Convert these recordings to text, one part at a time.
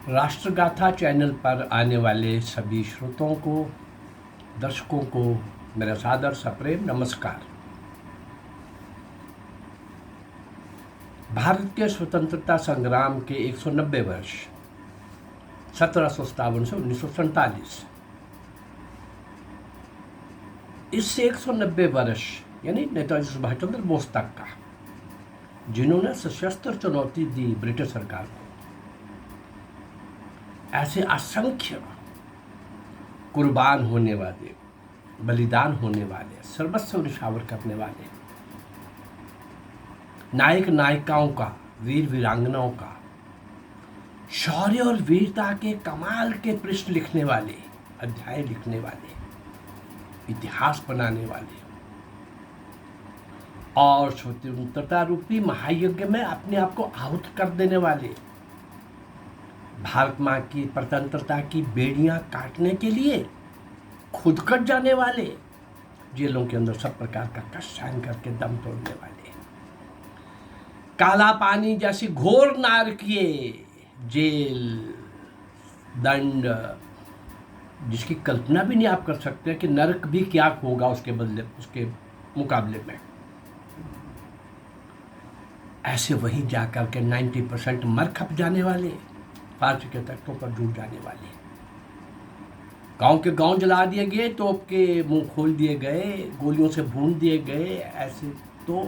राष्ट्रगाथा channel पर आने वाले सभी श्रोताओं को, दर्शकों को मेरा सादर सप्रेम नमस्कार। भारत के स्वतंत्रता संग्राम के 190 वर्ष 1757 से 1947, इससे 190 वर्ष यानी नेताजी सुभाष चंद्र बोस तक का, जिन्होंने सशस्त्र चुनौती दी ब्रिटिश सरकार को, ऐसे असंख्य कुर्बान होने वाले, बलिदान होने वाले, सर्वस्व निछावर करने वाले नायक नायिकाओं का, वीर वीरांगनाओं का, शौर्य और वीरता के कमाल के पृष्ठ लिखने वाले, अध्याय लिखने वाले, इतिहास बनाने वाले और स्वतंत्रता रूपी महायज्ञ में अपने आप को आहुत कर देने वाले, भारत माँ की स्वतंत्रता की बेड़ियां काटने के लिए खुद कट जाने वाले, जेलों के अंदर सब प्रकार का कष्ट सहन करके दम तोड़ने वाले, काला पानी जैसी घोर नारकीय जेल, दंड, जिसकी कल्पना भी नहीं आप कर सकते कि नरक भी क्या होगा उसके बदले, उसके मुकाबले में। ऐसे वहीं जाकर के 90% मर खप जाने वाले, फांसी के तख्तों पर डूब जाने वाले, गांव के गांव जला दिए गए, तोप के मुंह खोल दिए गए, गोलियों से भून दिए गए, ऐसे तो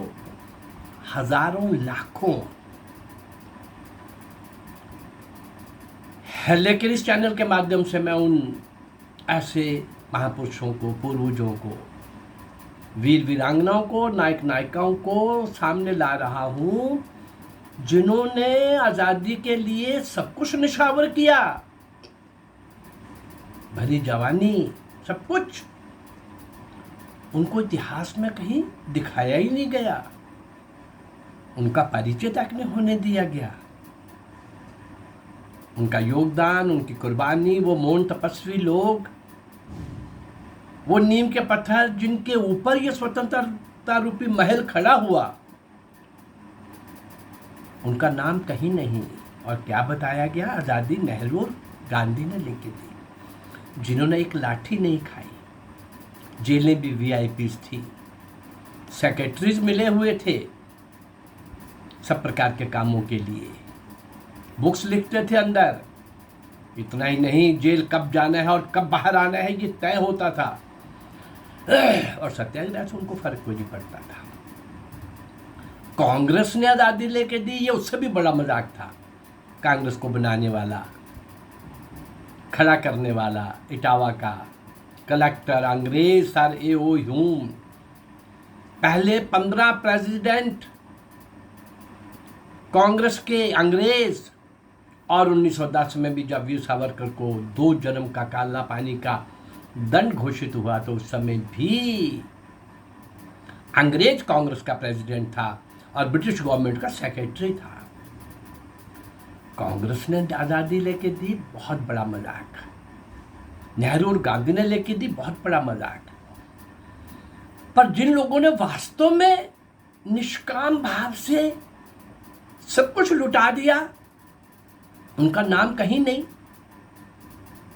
हजारों लाखों है। लेकिन इस चैनल के माध्यम से मैं उन ऐसे महापुरुषों को, पूर्वजों को, वीर वीरांगनाओं को, नायक नायिकाओं को सामने ला रहा हूं, जिन्होंने आजादी के लिए सब कुछ निछावर किया, भरी जवानी, सब कुछ। उनको इतिहास में कहीं दिखाया ही नहीं गया, उनका परिचय तक नहीं होने दिया गया। उनका योगदान, उनकी कुर्बानी, वो मौन तपस्वी लोग, वो नीम के पत्थर जिनके ऊपर ये स्वतंत्रता रूपी महल खड़ा हुआ, उनका नाम कहीं नहीं। और क्या बताया गया? आज़ादी नेहरू और गांधी ने लेके दी, जिन्होंने एक लाठी नहीं खाई। जेलें भी वीआईपीज थी, सेक्रेटरीज मिले हुए थे सब प्रकार के कामों के लिए, बुक्स लिखते थे अंदर। इतना ही नहीं, जेल कब जाना है और कब बाहर आना है ये तय होता था, और सत्याग्रह से उनको फर्क कोई नहीं पड़ता था। कांग्रेस ने आजादी लेके दी, ये उससे भी बड़ा मजाक था। कांग्रेस को बनाने वाला, खड़ा करने वाला, इटावा का कलेक्टर, अंग्रेज सर ए.ओ. ह्यूम, पहले 15 प्रेसिडेंट कांग्रेस के अंग्रेज, और 1910 में भी जब वीर सावरकर को 2 जन्म का काला पानी का दंड घोषित हुआ, तो उस समय भी अंग्रेज कांग्रेस का प्रेसिडेंट था और ब्रिटिश गवर्नमेंट का सेक्रेटरी था। कांग्रेस ने आज़ादी लेके दी, बहुत बड़ा मजाक। नेहरू और गांधी ने लेके दी, बहुत बड़ा मजाक। पर जिन लोगों ने वास्तव में निष्काम भाव से सब कुछ लुटा दिया, उनका नाम कहीं नहीं।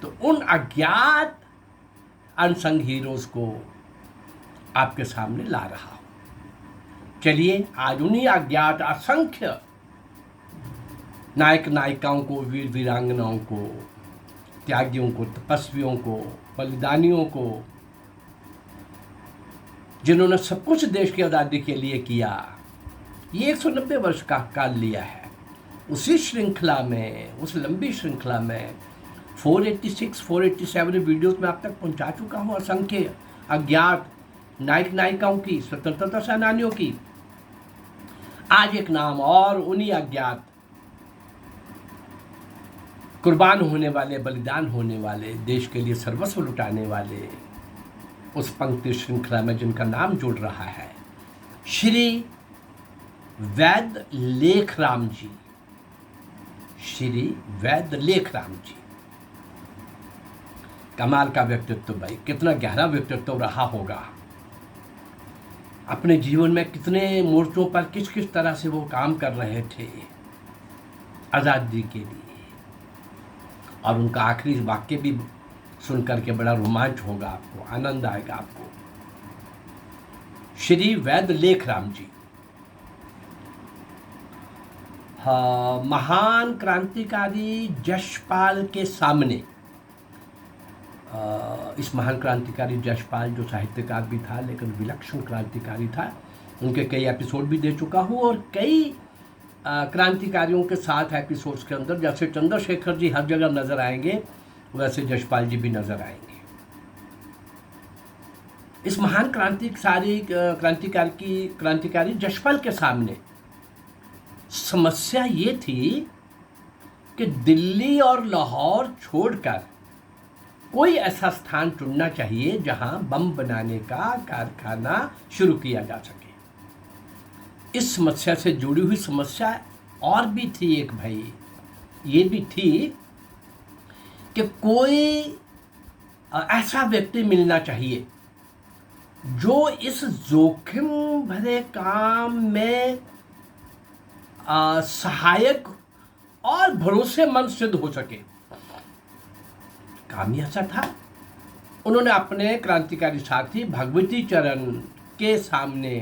तो उन अज्ञात अनसंग हीरोज को आपके सामने ला रहा हूं। चलिए आज उन्हीं अज्ञात असंख्य नायक नायिकाओं को, वीर वीरांगनाओं को, त्यागियों को, तपस्वियों को, बलिदानियों को, जिन्होंने सब कुछ देश की आज़ादी के लिए किया, ये 190 वर्ष का काल लिया है। उसी श्रृंखला में, उस लंबी श्रृंखला में 486, 487 वीडियोस में आप तक पहुंचा चुका हूं असंख्य अज्ञात नायक नायिकाओं की, स्वतंत्रता सेनानियों की। आज एक नाम और उन्हीं अज्ञात कुर्बान होने वाले, बलिदान होने वाले, देश के लिए सर्वस्व लुटाने वाले, उस पंक्ति श्रृंखला में जिनका नाम जुड़ रहा है, श्री वैद्य लेखराम जी। श्री वैद्य लेखराम जी, कमाल का व्यक्तित्व भाई, कितना गहरा व्यक्तित्व रहा होगा। अपने जीवन में कितने मोर्चों पर किस किस तरह से वो काम कर रहे थे आज़ादी के लिए। और उनका आखिरी वाक्य भी सुन करके बड़ा रोमांच होगा, आपको आनंद आएगा आपको। श्री वैद्य लेखराम जी, हाँ, महान क्रांतिकारी यशपाल के सामने, इस महान क्रांतिकारी यशपाल जो साहित्यकार भी था लेकिन विलक्षण क्रांतिकारी था, उनके कई एपिसोड भी दे चुका हूँ और कई क्रांतिकारियों के साथ एपिसोड्स के अंदर जैसे चंद्रशेखर जी हर जगह नजर आएंगे वैसे यशपाल जी भी नजर आएंगे। इस महान क्रांतिकारी यशपाल के सामने समस्या ये थी कि दिल्ली और लाहौर छोड़कर कोई ऐसा स्थान चुनना चाहिए जहां बम बनाने का कारखाना शुरू किया जा सके। इस समस्या से जुड़ी हुई समस्या और भी थी एक भाई, ये भी थी कि कोई ऐसा व्यक्ति मिलना चाहिए जो इस जोखिम भरे काम में सहायक और भरोसेमंद सिद्ध हो सके। काम ऐसा था। उन्होंने अपने क्रांतिकारी साथी भगवती चरण के सामने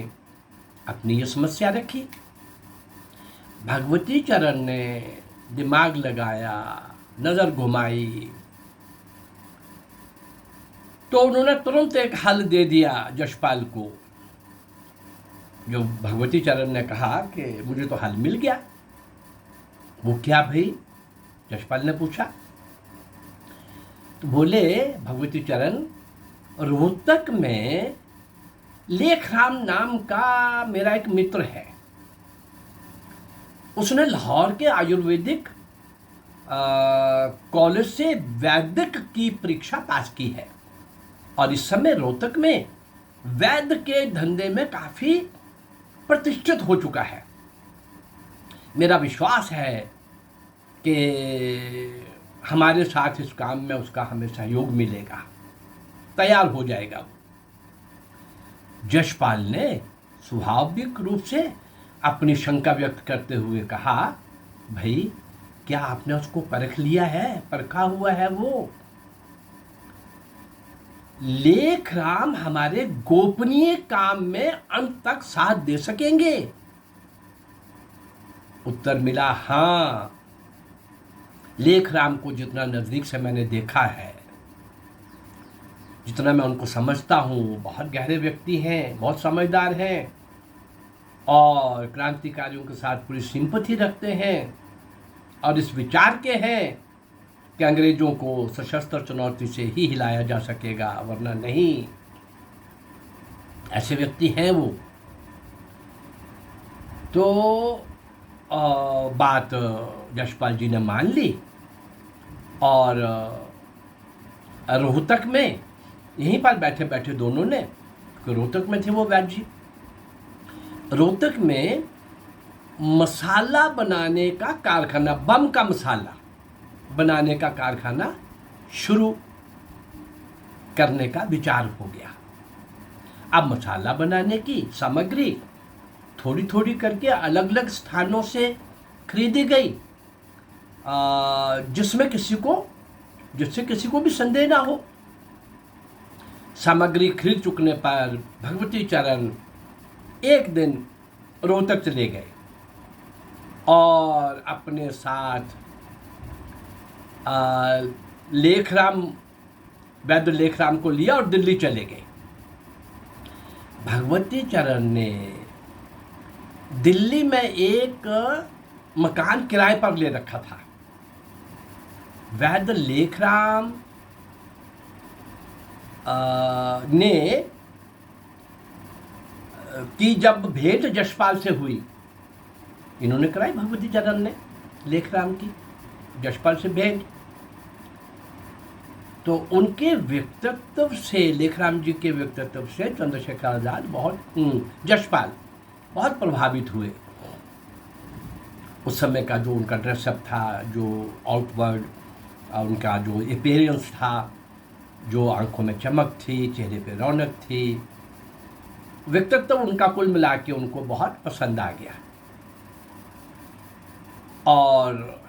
अपनी ये समस्या रखी। भगवती चरण ने दिमाग लगाया, नजर घुमाई, तो उन्होंने तुरंत एक हल दे दिया यशपाल को। जो भगवती चरण ने कहा कि मुझे तो हल मिल गया। वो क्या भाई? यशपाल ने पूछा। तो बोले भगवती चरण, रोहतक में लेखराम नाम का मेरा एक मित्र है। उसने लाहौर के आयुर्वेदिक कॉलेज से वैदिक की परीक्षा पास की है और इस समय रोहतक में वैद्य के धंधे में काफी प्रतिष्ठित हो चुका है। मेरा विश्वास है कि हमारे साथ इस काम में उसका हमें सहयोग मिलेगा, तैयार हो जाएगा वो। यशपाल ने स्वाभाविक रूप से अपनी शंका व्यक्त करते हुए कहा, भाई क्या आपने उसको परख लिया है? परखा हुआ है वो? लेखराम हमारे गोपनीय काम में अंत तक साथ दे सकेंगे? उत्तर मिला, हाँ। लेखराम को जितना नजदीक से मैंने देखा है, जितना मैं उनको समझता हूँ, बहुत गहरे व्यक्ति हैं, बहुत समझदार हैं और क्रांतिकारियों के साथ पूरी सिंपैथी रखते हैं और इस विचार के हैं कि अंग्रेजों को सशस्त्र चुनौती से ही हिलाया जा सकेगा, वरना नहीं। ऐसे व्यक्ति हैं वो। तो बात यशपाल जी ने मान ली और रोहतक में यहीं पर बैठे बैठे दोनों ने, रोहतक में थे वो वैद्य जी, रोहतक में मसाला बनाने का कारखाना, बम का मसाला बनाने का कारखाना शुरू करने का विचार हो गया। अब मसाला बनाने की सामग्री थोड़ी थोड़ी करके अलग अलग स्थानों से खरीदी गई, जिससे किसी को भी संदेह ना हो। सामग्री खरीद चुकने पर भगवती चरण एक दिन रोहतक चले गए और अपने साथ वैद्य लेखराम को लिया और दिल्ली चले गए। भगवती चरण ने दिल्ली में एक मकान किराए पर ले रखा था। वैद्य लेखराम ने की जब भेंट यशपाल से हुई, इन्होंने कराई भगवती चरण ने लेखराम की यशपाल से भेंट, तो उनके व्यक्तित्व से, लेखराम जी के व्यक्तित्व से चंद्रशेखर आजाद यशपाल बहुत प्रभावित हुए। उस समय का जो उनका ड्रेसअप था, जो आउटवर्ड उनका जो अपीयरेंस था, जो आंखों में चमक थी, चेहरे पे रौनक थी, व्यक्तित्व उनका कुल मिला के उनको बहुत पसंद आ गया। और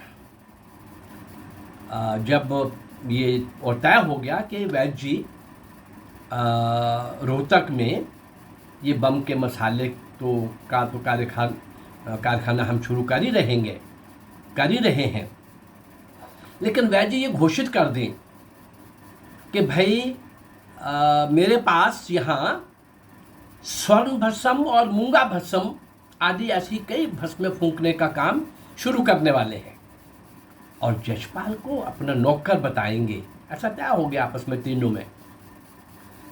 जब ये और तय हो गया कि वैद्य जी रोहतक में ये बम के मसाले तो कारखाना हम शुरू कर ही रहे हैं, लेकिन वैद्य जी ये घोषित कर दें कि भाई मेरे पास यहाँ स्वर्ण भस्म और मूंगा भस्म आदि ऐसी कई भस्में फूंकने का काम शुरू करने वाले हैं और यशपाल को अपना नौकर बताएंगे। ऐसा तय हो गया आपस में तीनों में।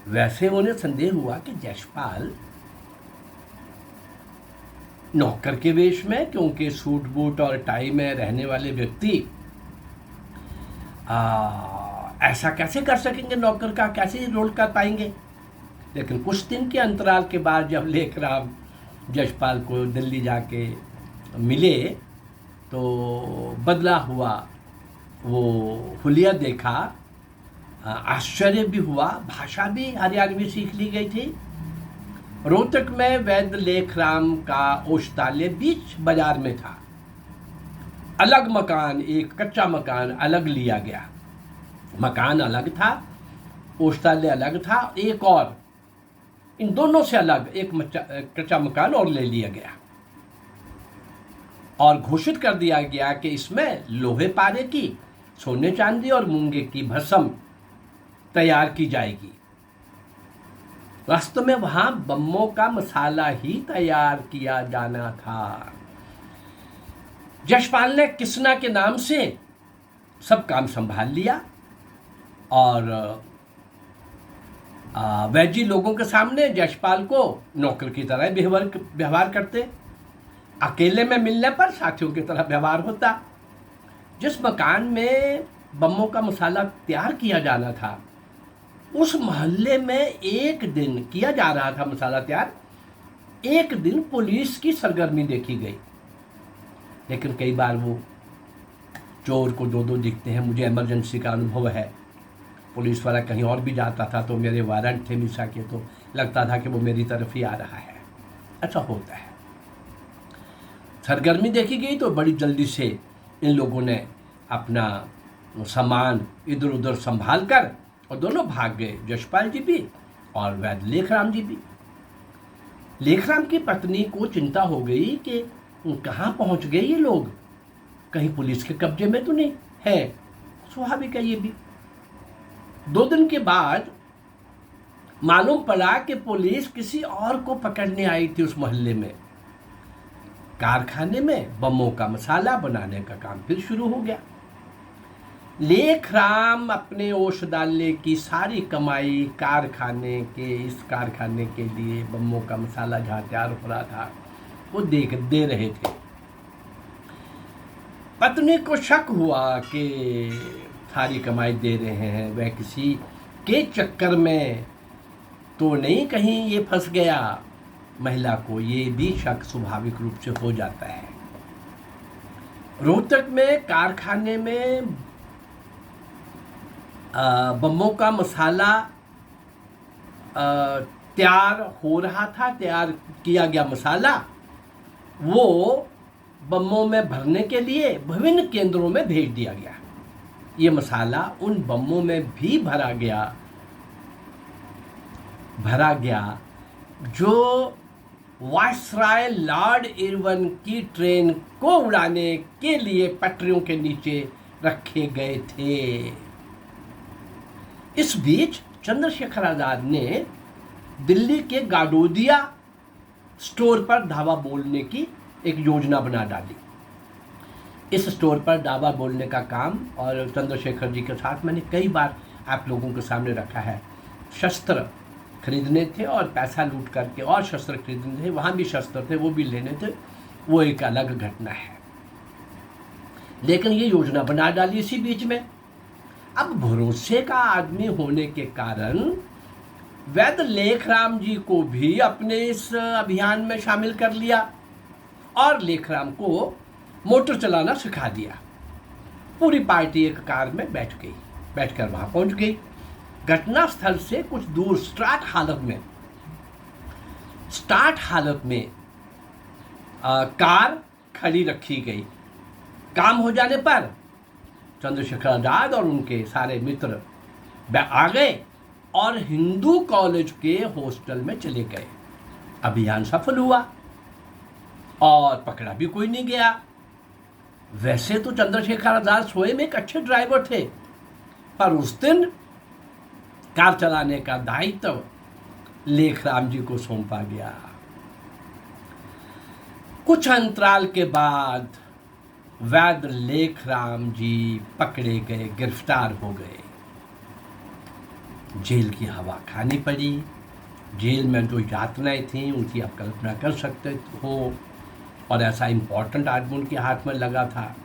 वैसे उन्हें संदेह हुआ कि यशपाल नौकर के वेश में, क्योंकि सूट बूट और टाई में रहने वाले व्यक्ति ऐसा कैसे कर सकेंगे, नौकर का कैसे रोल कर पाएंगे। लेकिन कुछ दिन के अंतराल के बाद जब लेखराम यशपाल को दिल्ली जाके मिले तो बदला हुआ वो हुलिया देखा, आश्चर्य भी हुआ, भाषा भी हरियाणवी सीख ली गई थी। रोहतक में वैद्य लेखराम का औषधालय बीच बाजार में था। अलग मकान, एक कच्चा मकान अलग लिया गया। मकान अलग था, औषधालय अलग था, एक और इन दोनों से अलग एक कच्चा मकान और ले लिया गया और घोषित कर दिया गया कि इसमें लोहे पारे की, सोने चांदी और मूंगे की भस्म तैयार की जाएगी। वास्तव में वहां बमों का मसाला ही तैयार किया जाना था। यशपाल ने किसना के नाम से सब काम संभाल लिया और वैजी लोगों के सामने यशपाल को नौकर की तरह व्यवहार करते। अकेले में मिलने पर साथियों की तरह व्यवहार होता। जिस मकान में बमों का मसाला तैयार किया जाना था उस मोहल्ले में एक दिन किया जा रहा था मसाला तैयार। एक दिन पुलिस की सरगर्मी देखी गई, लेकिन कई बार वो चोर को दो दिखते हैं। मुझे इमरजेंसी का अनुभव है, पुलिस वाला कहीं और भी जाता था तो मेरे वारंट थे मिसा के, तो लगता था कि वो मेरी तरफ ही आ रहा है। ऐसा होता है। सरगर्मी देखी गई तो बड़ी जल्दी से इन लोगों ने अपना सामान इधर उधर संभाल कर और दोनों भाग गए, यशपाल जी भी और वैद्य लेखराम जी भी। लेखराम की पत्नी को चिंता हो गई कि कहाँ पहुँच गए ये लोग, कहीं पुलिस के कब्जे में तो नहीं है। स्वाभाविक है ये भी। 2 दिन के बाद मालूम पड़ा कि पुलिस किसी और को पकड़ने आई थी उस मोहल्ले में। कारखाने में बमों का मसाला बनाने का काम फिर शुरू हो गया। लेखराम अपने औषधालय की सारी कमाई इस कारखाने के लिए बमों का मसाला जहाँ तैयार हो रहा था वो दे रहे थे। पत्नी को शक हुआ कि सारी कमाई दे रहे हैं, वह किसी के चक्कर में तो नहीं कहीं ये फंस गया। महिला को ये भी शक स्वाभाविक रूप से हो जाता है। रोहतक में कारखाने में बमों का मसाला तैयार हो रहा था। तैयार किया गया मसाला वो बमों में भरने के लिए विभिन्न केंद्रों में भेज दिया गया। ये मसाला उन बमों में भी भरा गया जो वायसराय लॉर्ड इरविन की ट्रेन को उड़ाने के लिए पटरियों के नीचे रखे गए थे। इस बीच चंद्रशेखर आजाद ने दिल्ली के गाडोदिया स्टोर पर धावा बोलने की एक योजना बना डाली। इस स्टोर पर धावा बोलने का काम और चंद्रशेखर जी के साथ मैंने कई बार आप लोगों के सामने रखा है। शस्त्र खरीदने थे और पैसा लूट करके और शस्त्र खरीदने थे, वहाँ भी शस्त्र थे वो भी लेने थे, वो एक अलग घटना है। लेकिन ये योजना बना डाली इसी बीच में। अब भरोसे का आदमी होने के कारण वैद्य लेखराम जी को भी अपने इस अभियान में शामिल कर लिया और लेखराम को मोटर चलाना सिखा दिया। पूरी पार्टी एक कार में बैठकर वहां पहुंच गई। घटना स्थल से कुछ दूर स्टार्ट हालत में कार खड़ी रखी गई। काम हो जाने पर चंद्रशेखर आजाद और उनके सारे मित्र आ गए और हिंदू कॉलेज के हॉस्टल में चले गए। अभियान सफल हुआ और पकड़ा भी कोई नहीं गया। वैसे तो चंद्रशेखर आजाद स्वयं एक अच्छे ड्राइवर थे, पर उस दिन कार चलाने का दायित्व लेखराम जी को सौंपा गया। कुछ अंतराल के बाद वैद्य लेखराम जी पकड़े गए, गिरफ्तार हो गए। जेल की हवा खानी पड़ी। जेल में जो यातनाएं थीं उनकी आप कल्पना कर सकते हो, और ऐसा इम्पोर्टेंट आदमी उनके हाथ में लगा था।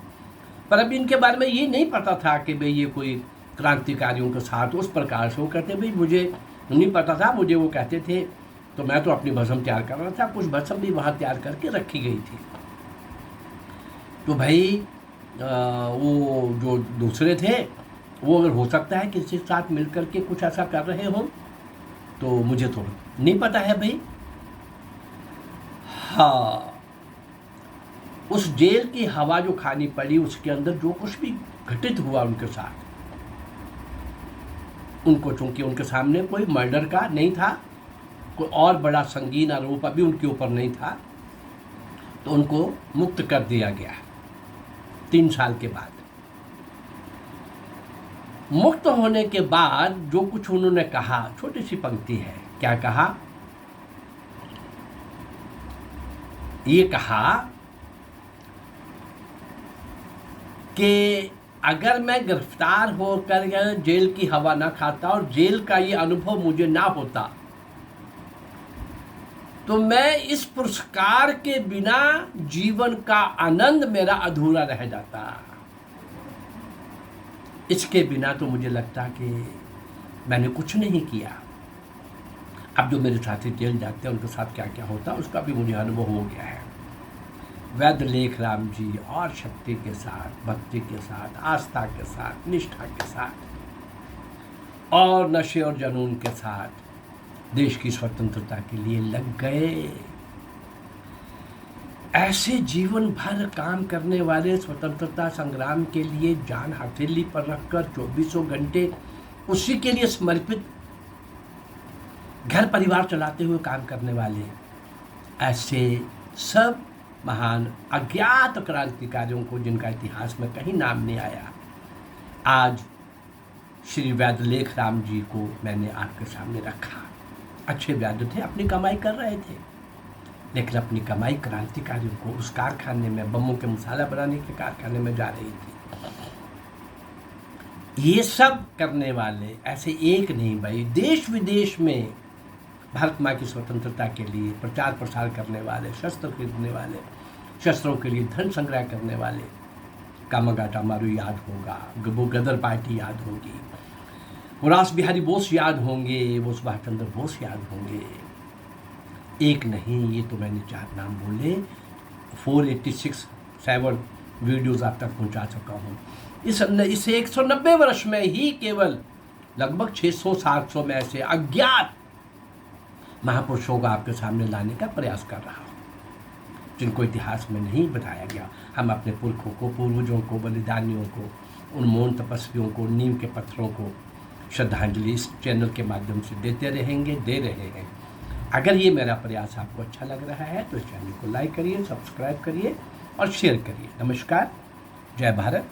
पर अभी इनके बारे में ये नहीं पता था कि भाई ये कोई क्रांतिकारियों के साथ उस प्रकार से वो कहते भाई मुझे नहीं पता था। मुझे वो कहते थे तो मैं तो अपनी भस्म तैयार कर रहा था, कुछ भस्म भी वहाँ तैयार करके रखी गई थी। तो भाई वो जो दूसरे थे वो अगर हो सकता है किसी के साथ मिल करके कुछ ऐसा कर रहे हो, तो मुझे तो नहीं पता है भाई। हाँ, उस जेल की हवा जो खानी पड़ी उसके अंदर जो कुछ भी घटित हुआ उनके साथ, उनको चूंकि उनके सामने कोई मर्डर का नहीं था, कोई और बड़ा संगीन आरोप अभी उनके ऊपर नहीं था, तो उनको मुक्त कर दिया गया 3 साल के बाद। मुक्त होने के बाद जो कुछ उन्होंने कहा, छोटी सी पंक्ति है। क्या कहा? ये कहा कि अगर मैं गिरफ्तार होकर जेल की हवा ना खाता और जेल का ये अनुभव मुझे ना होता, तो मैं इस पुरस्कार के बिना जीवन का आनंद मेरा अधूरा रह जाता। इसके बिना तो मुझे लगता कि मैंने कुछ नहीं किया। अब जो मेरे साथी जेल जाते हैं उनके साथ क्या क्या होता है उसका भी मुझे अनुभव हो गया है। वैद्य लेखराम जी और शक्ति के साथ, भक्ति के साथ, आस्था के साथ, निष्ठा के साथ और नशे और जुनून के साथ देश की स्वतंत्रता के लिए लग गए। ऐसे जीवन भर काम करने वाले, स्वतंत्रता संग्राम के लिए जान हथेली पर रखकर 24 घंटे उसी के लिए समर्पित, घर परिवार चलाते हुए काम करने वाले, ऐसे सब महान अज्ञात क्रांतिकारियों को जिनका इतिहास में कहीं नाम नहीं आया, आज श्री वैद्य लेखराम जी को मैंने आपके सामने रखा। अच्छे वैद्य थे, अपनी कमाई कर रहे थे, लेकिन अपनी कमाई क्रांतिकारियों को उस कारखाने में, बमों के मसाला बनाने के कारखाने में जा रही थी। ये सब करने वाले ऐसे एक नहीं भाई, देश विदेश में भारत माँ की स्वतंत्रता के लिए प्रचार प्रसार करने वाले, शस्त्र खरीदने वाले, शस्त्रों के लिए धन संग्रह करने वाले, कामागाटा मारू याद होगा, वो गदर पार्टी याद होगी, वो रास बिहारी बोस याद होंगे, वो सुभाष चंद्र बोस याद होंगे। एक नहीं, ये तो मैंने 4 नाम बोले, 486 वीडियोज़ आप तक पहुंचा चुका हूँ। इस 190 वर्ष में ही केवल लगभग 600-700 में ऐसे अज्ञात महापुरुषों को आपके सामने लाने का प्रयास कर रहा हूँ, जिनको इतिहास में नहीं बताया गया। हम अपने पुरखों को, पूर्वजों को, बलिदानियों को, उन मौन तपस्वियों को, नीम के पत्थरों को श्रद्धांजलि इस चैनल के माध्यम से देते रहेंगे, दे रहे हैं। अगर ये मेरा प्रयास आपको अच्छा लग रहा है तो इस चैनल को लाइक करिए, सब्सक्राइब करिए और शेयर करिए। नमस्कार, जय भारत।